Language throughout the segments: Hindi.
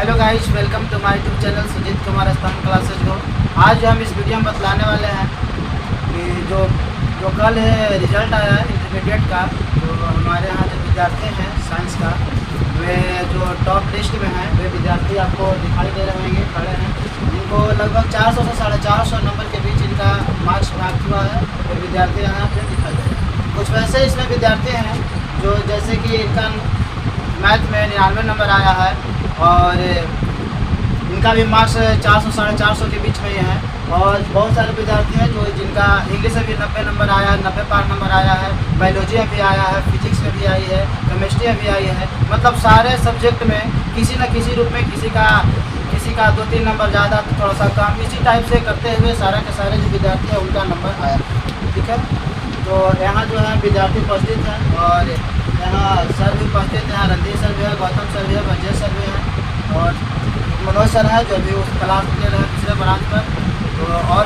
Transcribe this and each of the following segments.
Hello guys, welcome to my YouTube channel Sujeet Kumar स्तंभ क्लासेज को। आज हम इस वीडियो में बतलाने वाले हैं कि जो कल है रिजल्ट आया है इंटरमीडिएट का। तो हमारे यहाँ जो विद्यार्थी हैं साइंस का, वे जो टॉप लिस्ट में हैं वे विद्यार्थी आपको दिखाई दे रहे होंगे, खड़े हैं। इनको लगभग 400 से 450 नंबर के बीच इनका मार्क्स प्राप्त हुआ है। और विद्यार्थी यहाँ पर दिखाई दे रहे हैं। कुछ वैसे इसमें विद्यार्थी हैं जो जैसे कि इनका मैथ में 99 नंबर आया है और इनका भी मार्क्स 400 से 450 के बीच में ही है। और बहुत सारे विद्यार्थी हैं जो जिनका इंग्लिश में भी 90 नंबर आया है, 90 पार नंबर आया है, बायोलॉजी में भी आया है, फिजिक्स में भी आई है, केमिस्ट्री में भी आई है। मतलब सारे सब्जेक्ट में किसी न किसी रूप में किसी का 2-3 नंबर ज़्यादा तो थोड़ा सा कम, इसी टाइप से करते हुए सारे के सारे जो विद्यार्थी हैं उनका नंबर आया। ठीक है, तो यहाँ जो है विद्यार्थी उपस्थित हैं और यहाँ सर भी उपस्थित हैं। रणधीर सर भी है, गौतम सर भी है, संजय सर भी हैं और मनोज सर है जो अभी उस क्लास ले रहे हैं दूसरे ब्रांच पर। तो और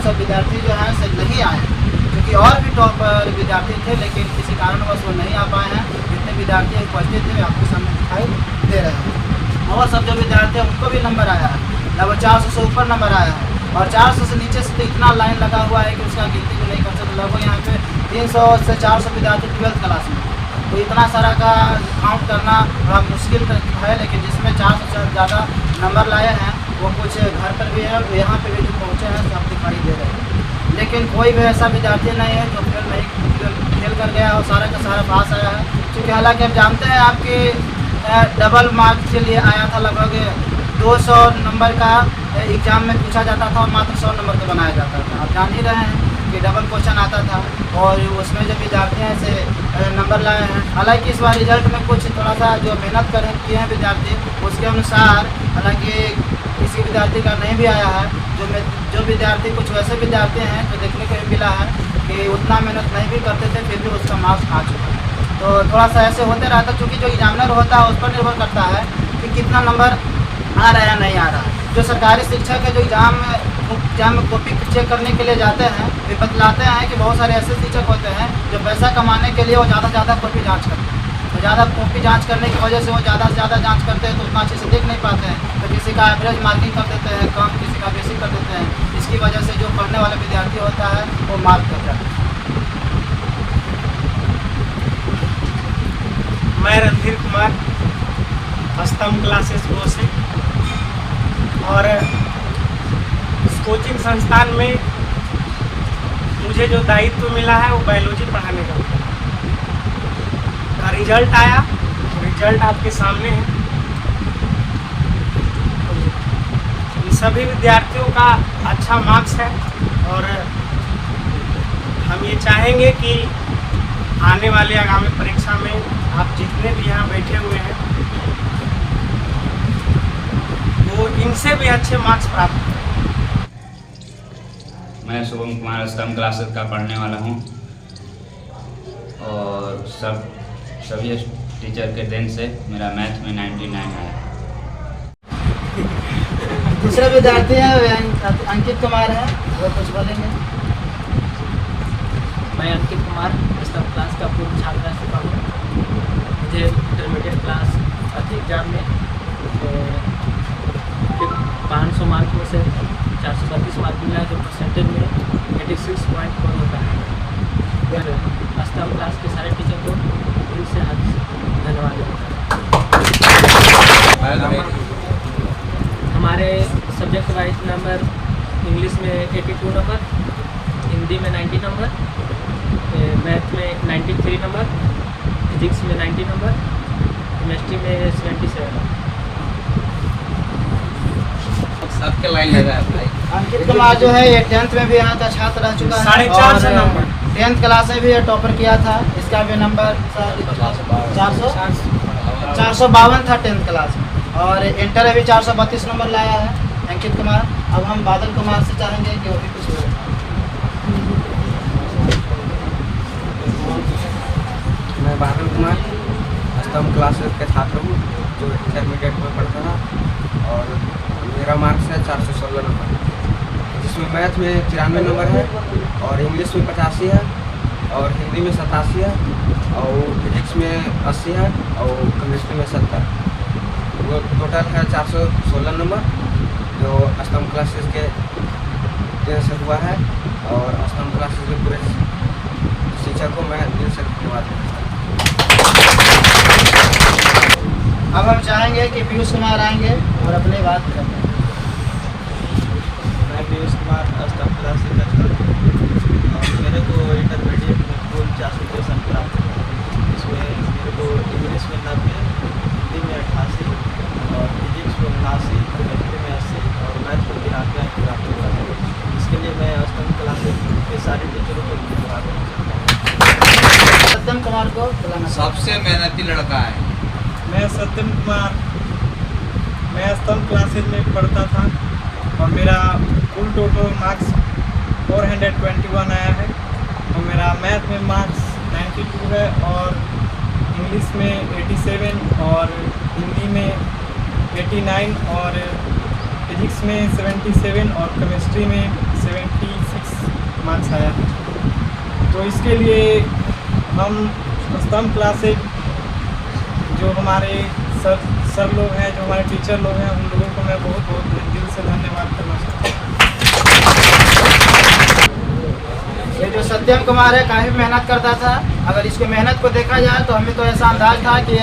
सब विद्यार्थी जो हैं सब नहीं आए, क्योंकि और भी टॉपर विद्यार्थी थे लेकिन किसी कारणवश वो नहीं आ पाए हैं। जितने विद्यार्थी उपस्थित थे आपके सामने दिखाई दे रहे हैं। और सब जो विद्यार्थी हैं उनको भी नंबर आया है, लगभग 400 से ऊपर नंबर आया है। और 400 से नीचे से तो इतना लाइन लगा हुआ है कि उसका गिनती भी नहीं कर सकते। लगभग यहाँ पे 300 से 400 विद्यार्थी 12th क्लास में, तो इतना सारा का काउंट करना थोड़ा मुश्किल है। लेकिन जिसमें 400 से ज़्यादा नंबर लाए हैं वो कुछ घर पर भी है और यहाँ पे भी जो पहुँचे हैं सब दिखाई दे रहे हैं। लेकिन कोई भी ऐसा विद्यार्थी नहीं है जो फेल कर गया और सारा का सारा पास आया है। क्योंकि हालांकि आप जानते हैं आपके डबल मार्क्स के लिए आया था, लगभग 200 नंबर का एग्ज़ाम में पूछा जाता था और मात्र 100 नंबर का बनाया जाता था। आप जान ही रहे हैं कि डबल क्वेश्चन आता था और उसमें जो विद्यार्थी हैं ऐसे नंबर लाए हैं। हालांकि इस बार रिजल्ट में कुछ थोड़ा सा जो मेहनत किए हैं विद्यार्थी उसके अनुसार हालांकि किसी विद्यार्थी का नहीं भी आया है। जो विद्यार्थी कुछ वैसे विद्यार्थी हैं जो देखने को भी मिला है कि उतना मेहनत नहीं भी करते थे फिर भी उसका मार्क्स आ चुका है। तो थोड़ा सा ऐसे होते रहता, चूँकि जो एग्जामिनर होता है उस पर निर्भर करता है कि कितना नंबर आ रहा है या नहीं आ रहा है। जो सरकारी शिक्षक है जो एग्जाम में कॉपी चेक करने के लिए जाते हैं वे बतलाते हैं कि बहुत सारे ऐसे शिक्षक होते हैं जो पैसा कमाने के लिए वो ज़्यादा से ज़्यादा कॉपी जांच करते हैं। तो ज़्यादा कॉपी जांच करने की वजह से वो ज़्यादा से ज़्यादा जांच करते हैं तो उतना अच्छे से देख नहीं पाते हैं। तो किसी का एवरेज मार्किंग कर देते हैं कम, किसी का बेसिक कर देते हैं। इसकी वजह से जो पढ़ने वाला विद्यार्थी होता है वो मार्क कर जाता है। मैं रणधीर कुमार स्तंभ क्लासेस को से और इस कोचिंग संस्थान में मुझे जो दायित्व मिला है वो बायोलॉजी पढ़ाने का रिजल्ट आया। रिजल्ट आपके सामने है। इन सभी विद्यार्थियों का अच्छा मार्क्स है और हम ये चाहेंगे कि आने वाले आगामी परीक्षा में आप जितने भी यहाँ बैठे हुए हैं वो इनसे भी अच्छे मार्क्स प्राप्त करें। मैं शुभम कुमार स्तंभ क्लासेस का पढ़ने वाला हूँ और सभी टीचर के देन से मेरा मैथ में 99 आया। दूसरे विद्यार्थी हैं अंकित कुमार है, वो कुछ बोलेंगे। मैं अंकित कुमार स्तंभ क्लास का पूर्व छात्र रह चुका हूँ। मुझे इंटरमीडिएट क्लास अर्थ एग्जाम में 500 मार्क में से 432 मार्क मिला, जो परसेंटेज में 86.4 होता है। स्तंभ क्लास के सारे टीचर को दिल से धन्यवाद देता हूँ। हमारे सब्जेक्ट वाइज नंबर इंग्लिश में 82 नंबर, हिंदी में 90 नंबर, मैथ में 93 नंबर, फिजिक्स में 90 नंबर, केमिस्ट्री में 77 नंबर। सबके लाइन लगा है भाई। अंकित कुमार जो है ये 10th में भी यहाँ का छात्र रह चुका है। 450 नंबर 10th क्लास में भी ये टॉपर किया था। इसका भी नंबर 452 था 10th क्लास में और इंटर में भी 432 नंबर लाया है अंकित कुमार। अब हम बादल कुमार से चाहेंगे कि वो भी कुछ बोले। मैं बादल कुमार स्तंभ क्लासेस के छात्र हूँ जो इंटरमीडिएट में पढ़ता था और मेरा मार्क्स है 416 नंबर, जिसमें मैथ में 93 नंबर है और इंग्लिश में 85 है और हिंदी में 87 है और फिजिक्स में 80 है और केमिस्ट्री में 70। तो टोटल है 416 नंबर, जो स्तंभ क्लासेस के दिन से हुआ है। और स्तंभ क्लासेस के पूरे शिक्षक को मैं दिल से धन्यवाद देता हूँ। अब हम चाहेंगे कि पीयूष कुमार आएंगे और अपनी बात करें। मैं पीयूष कुमार स्तंभ क्लासेस का छात्र हूँ और मेरे को इंटरमीडिएट में कुल 463 प्राप्त हुआ। इसमें मेरे को इंग्लिश में 90, हिंदी में 88 और फिजिक्स में 79, केमिस्ट्री में 80 और मैथ में 93 प्राप्त हुआ है। इसके लिए मैं स्तंभ क्लासेस के सारे टीचरों को धन्यवाद देना चाहता हूँ। सत्यम कुमार को बुलाना। सबसे मेहनती लड़का है। मैं सत्यम कुमार, मैं स्तंभ क्लासेस में पढ़ता था और मेरा कुल टोटल मार्क्स 421 आया है और मेरा मैथ में मार्क्स 92 है और इंग्लिश में 87 और हिंदी में 89 और फिजिक्स में 77 और केमिस्ट्री में 76 मार्क्स आया है। तो इसके लिए हम स्तंभ क्लासेस जो हमारे सर लोग हैं, जो हमारे टीचर लोग हैं, उन लोगों को मैं बहुत बहुत दिल से धन्यवाद करना चाहता हूँ। ये जो सत्यम कुमार है काफ़ी मेहनत करता था। अगर इसको मेहनत को देखा जाए तो हमें तो ऐसा अंदाज था कि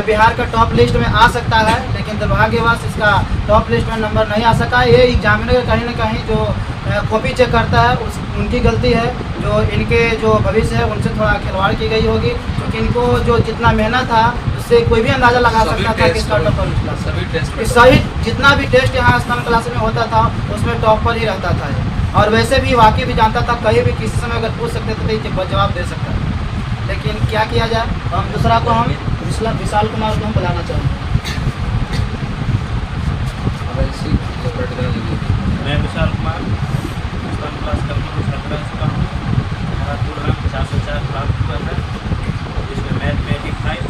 बिहार का टॉप लिस्ट में आ सकता है, लेकिन दुर्भाग्यवश इसका टॉप लिस्ट में नंबर नहीं आ सका। ये एग्जामिनर कहीं ना कहीं जो कॉपी चेक करता है उनकी गलती है, जो इनके जो भविष्य है उनसे थोड़ा खिलवाड़ की गई होगी, क्योंकि इनको जो जितना मेहनत था उससे कोई भी अंदाज़ा लगा सकता था कि इसका टॉपर निकला। सही जितना भी टेस्ट यहाँ स्तंभ क्लास में होता था उसमें टॉपर ही रहता था और वैसे भी वाकई भी जानता था, कहीं भी किसी समय अगर पूछ सकते थे तो जवाब दे सकता था। लेकिन क्या किया जाए, हम दूसरा को हम विशाल कुमार को हम बुलाना चाहेंगे। मैं विशाल कुमार स्तंभ क्लास का छात्र रह चुका हूँ। मेरा कुल रैंक 404 प्राप्त हुआ है, जिसमें मैथ में 85,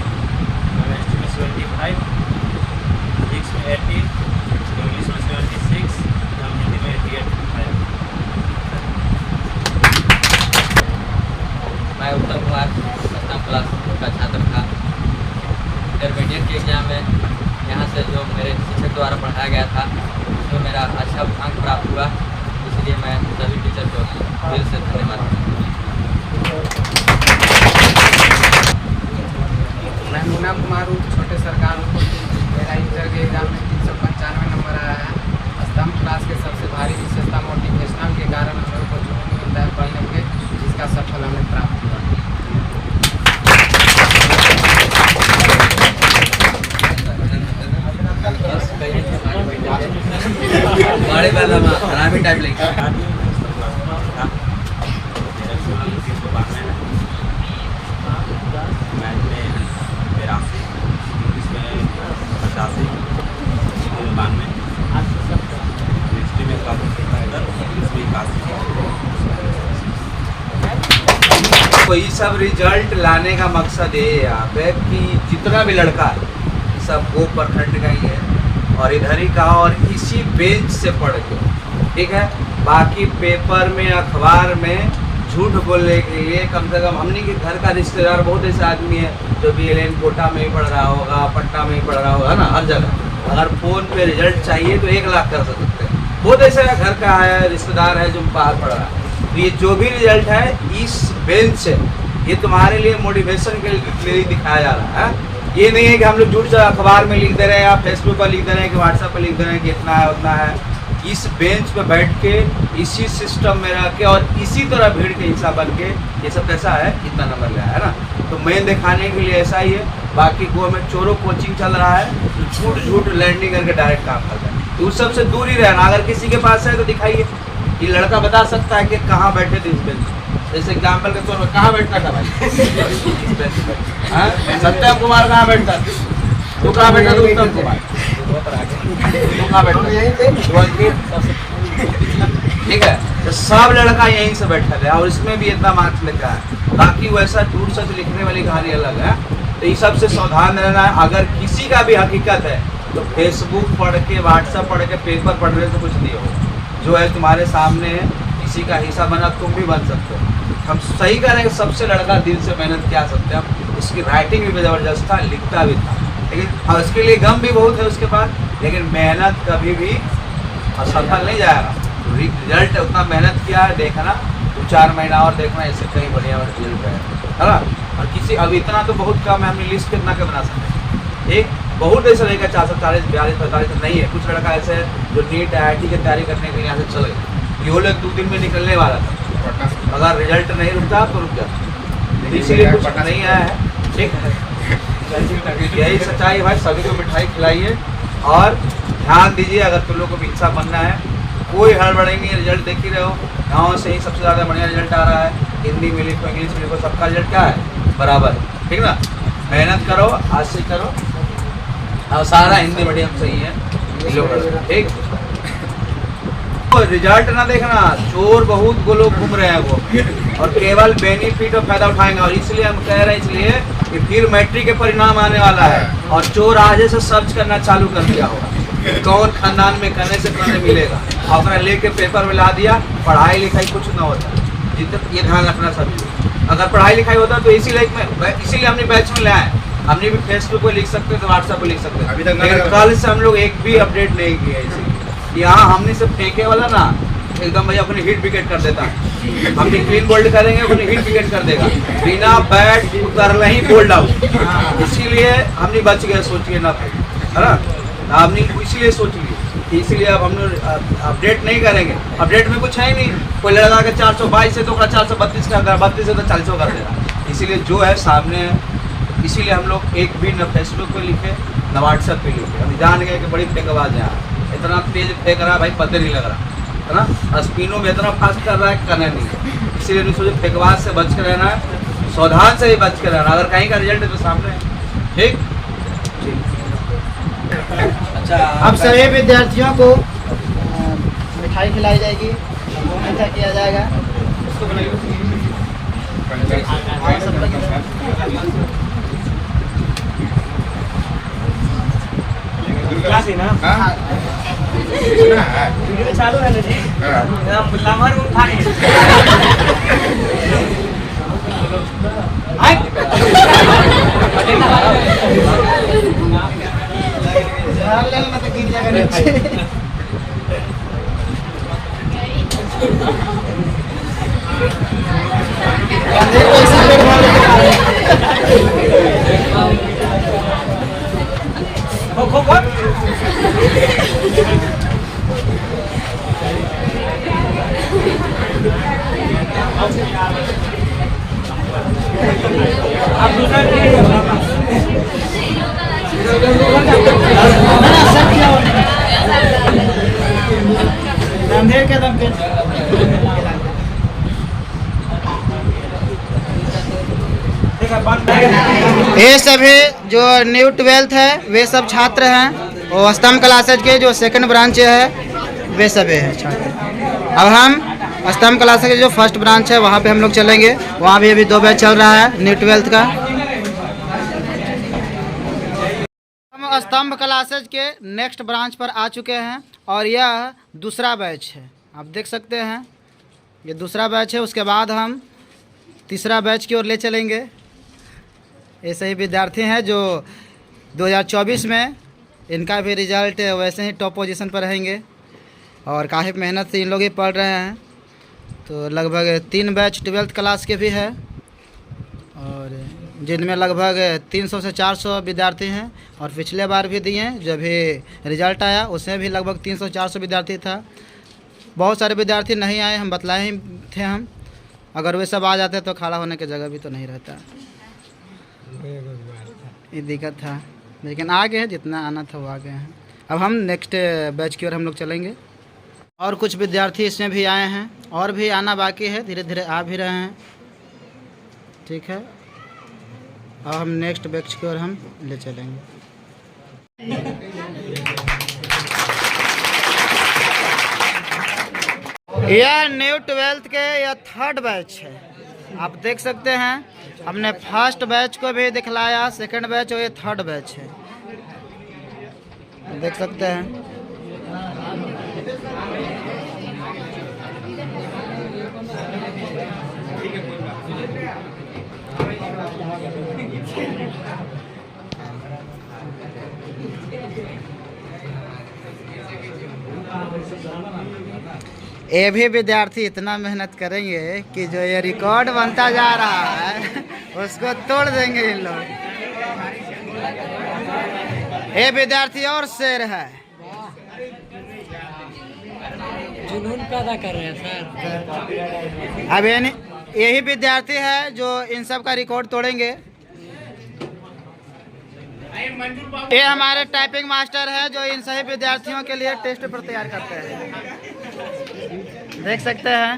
केमिस्ट्री में 75, फिजिक्स में 80, इंग्लिश में 76 और हिंदी में 88। मैं उत्तम कुमार स्तंभ क्लास का छात्र था। इंटरमीडिएट के एग्ज़ाम में यहाँ से जो मेरे शिक्षक द्वारा पढ़ाया गया था उसमें मेरा अच्छा अंक प्राप्त हुआ, इसलिए मैं सभी टीचर को दिल से धन्यवाद मैं मुन्ना कुमार हूँ, छोटे सरकार हूँ। मेरा इंटर के एग्जाम में 395 नंबर आया है। स्तंभ क्लास के सबसे भारी विशेषता मोटिवेशनल के कारण हम लोग को जुनून मिलता है पढ़ने के, जिसका सफल हमें प्राप्त हुआ। बड़े वाला हरामी टाइप लेके मैथ में 82, इंग्लिश में 85, हिंदी में 92, केमिस्ट्री में 77, इंग्लिश में 81। तो ये सब रिजल्ट लाने का मकसद ये है यहाँ पे कि जितना भी लड़का है सब वो प्रखंड का ही है और इधर ही का और इसी बेंच से पढ़ के, ठीक है। बाकी पेपर में अखबार में झूठ बोलने के लिए कम से कम हमने के घर का रिश्तेदार बहुत ऐसे आदमी है जो BLN कोटा में ही पढ़ रहा होगा, पटना में ही पढ़ रहा होगा ना, हर जगह। अगर फ़ोन पे रिजल्ट चाहिए तो 1 लाख कर सकते हैं। बहुत ऐसे घर का है, रिश्तेदार है जो बाहर पढ़ रहा है। तो ये जो भी रिजल्ट है इस बेंच से, ये तुम्हारे लिए मोटिवेशन के लिए दिखाया जा रहा है। ये नहीं है कि हम लोग झूठ अखबार में लिख दे रहे हैं या फेसबुक पर लिख दे रहे हैं कि व्हाट्सएप पर लिख दे रहे हैं कि इतना है उतना है। इस बेंच पे बैठ के इसी सिस्टम में रह के और इसी तरह भीड़ के हिस्सा बन के ये सब कैसा है, इतना नंबर लिया है ना। तो मैं दिखाने के लिए ऐसा ही है। बाकी को में चोरों कोचिंग चल रहा है, झूठ झूठ लैंडिंग करके डायरेक्ट काम करता है। तो उस सबसे दूर ही रहना। अगर किसी के पास है तो दिखाइए। ये लड़का बता सकता है कि कहाँ बैठे थे इस बेंच पे। जैसे एग्जाम्पल के तौर पर कहाँ बैठता था भाई? इस बेंच पे। सत्यम कुमार कहाँ बैठता था? तू कहाँ बैठा था? उत्तम कुमार तू कहाँ बैठा? ठीक है, तो सब लड़का यहीं से बैठा है और इसमें भी इतना मार्क्स लेकर है। बाकी वैसा झूठ सच लिखने वाली कहानी अलग है। तो इस सब से सावधान रहना है। अगर किसी का भी हकीकत है तो फेसबुक पढ़ के, व्हाट्सएप पढ़ के, पेपर पढ़ने से कुछ नहीं होगा। जो है तुम्हारे सामने है, किसी का हिस्सा बना तुम भी बन सकते हो। हम सही कह रहे हैं कि सबसे लड़का दिल से मेहनत किया सकते हैं। इसकी राइटिंग भी ज़बरदस्त था, लिखता भी था। लेकिन हाँ, उसके लिए गम भी बहुत है उसके पास, लेकिन मेहनत कभी भी असफल नहीं जाएगा। रिजल्ट उतना मेहनत किया है, देखना 2-4 महीना और देखना, इससे कहीं बढ़िया रिजल्ट है ना। और किसी अब इतना तो बहुत कम है, हमने लिस्ट कितना का बना सकते हैं। एक बहुत ऐसा रहेगा 440, 42, 45 नहीं है। कुछ लड़का ऐसे जो नीट IIT की तैयारी करने के लिए यहाँ से चल गए, ये लोग 2 दिन में निकलने वाला था, अगर रिजल्ट नहीं रुकता तो रुक जाता, इसीलिए कुछ नहीं आया है। ठीक है, यही सच्चाई भाई। सभी को मिठाई खिलाइए और ध्यान दीजिए, अगर तुम लोग को भी इच्छा बनना है, कोई हड़बड़ी नहीं, रिजल्ट देख ही रहे हो, गाँव से ही सबसे ज़्यादा बढ़िया रिजल्ट आ रहा है। हिंदी में लिखो, इंग्लिश में लिखो, सबका रिजल्ट क्या है बराबर, ठीक ना। मेहनत करो, आज से करो, और सारा हिंदी मीडियम सही है, ठीक। रिजल्ट ना देखना, चोर बहुत वो लोग घूम रहे हैं वो, और केवल बेनिफिट और फायदा उठाएंगे। और इसलिए हम कह रहे हैं, इसलिए कि फिर मैट्रिक के परिणाम आने वाला है, और चोर आज से सर्च करना चालू कर दिया होगा, कौन खानदान में करने से करने मिलेगा, अपना लेके पेपर में ला दिया। पढ़ाई लिखाई कुछ ना होता, ये ध्यान रखना सभी। अगर पढ़ाई लिखाई होता तो इसीलिए हमने बैच में लाए। हमने भी फेसबुक पे लिख सकते तो व्हाट्सएप पे लिख सकते, लेकिन कल से हम लोग एक भी अपडेट नहीं किया इसीलिए। यहाँ हमने से फेंके वाला ना एकदम भैया अपनी हिट विकेट कर देता है। हमने क्लीन बोल्ड करेंगे, अपनी हिट विकेट कर देगा, बिना बैट उतर ही बोल्ड आउट। इसीलिए हमने बच गए, सोचिए ना, है ना। हमने इसीलिए सोच लिए, इसीलिए अब हम लोग अपडेट नहीं करेंगे। अपडेट में कुछ है ही नहीं, कोई लगा के 422 है तो 432 का, 32 है तो 40 कर देगा। इसीलिए जो है सामने है, इसीलिए हम लोग एक भी न फेसबुक पे लिखे न व्हाट्सएप पे लिखे। हम जान गए कि बड़ी फेंकबाज है, इतना तेज फेंक रहा है भाई, पता नहीं लग रहा है ना। स्पिनों में इतना फास्ट कर रहा है, करना नहीं है। इसीलिए नहीं सोचे, फेंकबाज से बच कर रहना है, सावधान से ही बच कर रहना। अगर कहीं का रिजल्ट है तो सामने है, ठीक। अच्छा, अब सभी विद्यार्थियों को मिठाई खिलाई जाएगी, मीठा किया जाएगा। क्लास है ना, चालू है ना जी, लमहर उठा के अंधेर के दम पे ये सभी जो न्यू 12th है वे सब छात्र हैं, और स्तंभ क्लासेज के जो सेकंड ब्रांच है वे सभी हैं छात्र। अब हम स्तंभ क्लासेज के जो फर्स्ट ब्रांच है वहाँ पे हम लोग चलेंगे। वहाँ भी अभी 2 बैच चल रहा है न्यू 12th का। हम स्तंभ क्लासेज के नेक्स्ट ब्रांच पर आ चुके हैं, और यह दूसरा बैच है। आप देख सकते हैं ये दूसरा बैच है। उसके बाद हम तीसरा बैच की ओर ले चलेंगे। ऐसे ही विद्यार्थी हैं जो 2024 में इनका भी रिजल्ट वैसे ही टॉप पोजीशन पर रहेंगे, और काफ़ी मेहनत से इन लोग ही पढ़ रहे हैं। तो लगभग 3 बैच 12th क्लास के भी है, और जिनमें लगभग 300 से 400 विद्यार्थी हैं। और पिछले बार भी दिए, जब भी रिजल्ट आया उसमें भी लगभग 300-400 विद्यार्थी था। बहुत सारे विद्यार्थी नहीं आए, हम बतलाए ही थे हम, अगर वे सब आ जाते तो खड़ा होने की जगह भी तो नहीं रहता, ये दिक्कत था। लेकिन आ गए हैं, जितना आना था वो आ गए हैं। अब हम नेक्स्ट बैच की ओर हम लोग चलेंगे। और कुछ विद्यार्थी इसमें भी आए हैं, और भी आना बाकी है, धीरे धीरे आ भी रहे हैं, ठीक है। अब हम नेक्स्ट बैच की ओर हम ले चलेंगे। यह न्यू 12th के यह 3rd बैच है। आप देख सकते हैं, हमने फर्स्ट बैच को भी दिखलाया, सेकंड बैच और ये 3rd बैच है, देख सकते हैं। ये भी विद्यार्थी इतना मेहनत करेंगे कि जो ये रिकॉर्ड बनता जा रहा है उसको तोड़ देंगे इन लोग। ये विद्यार्थी और शेर है, जुनून पैदा कर रहे हैं सर। अब यही विद्यार्थी है जो इन सब का रिकॉर्ड तोड़ेंगे। ये हमारे टाइपिंग मास्टर है जो इन सभी विद्यार्थियों के लिए टेस्ट पेपर तैयार करते हैं, देख सकते हैं।